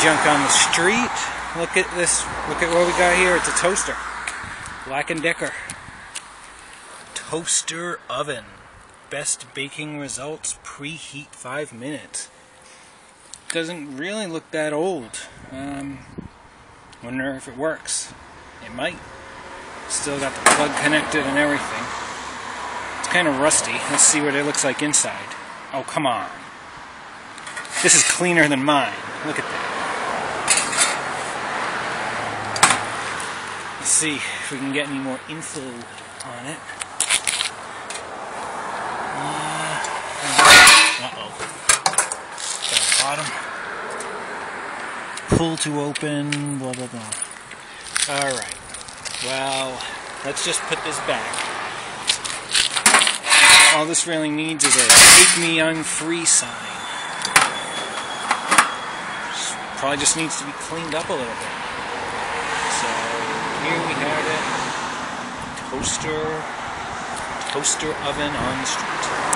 junk on the street. Look at this. Look at what we got here. It's a toaster. Black & Decker. Toaster oven. Best baking results, preheat 5 minutes. Doesn't really look that old. Wonder if it works. It might. Still got the plug connected and everything. It's kind of rusty. Let's see what it looks like inside. Oh, come on. This is cleaner than mine. Look at that. Let's see if we can get any more info on it. Uh-oh. Got a bottom. Pull to open, blah, blah, blah. Alright. Well, let's just put this back. All this really needs is a "Take Me I'm Free" sign. Probably just needs to be cleaned up a little bit. So, here we have it. Toaster oven on the street.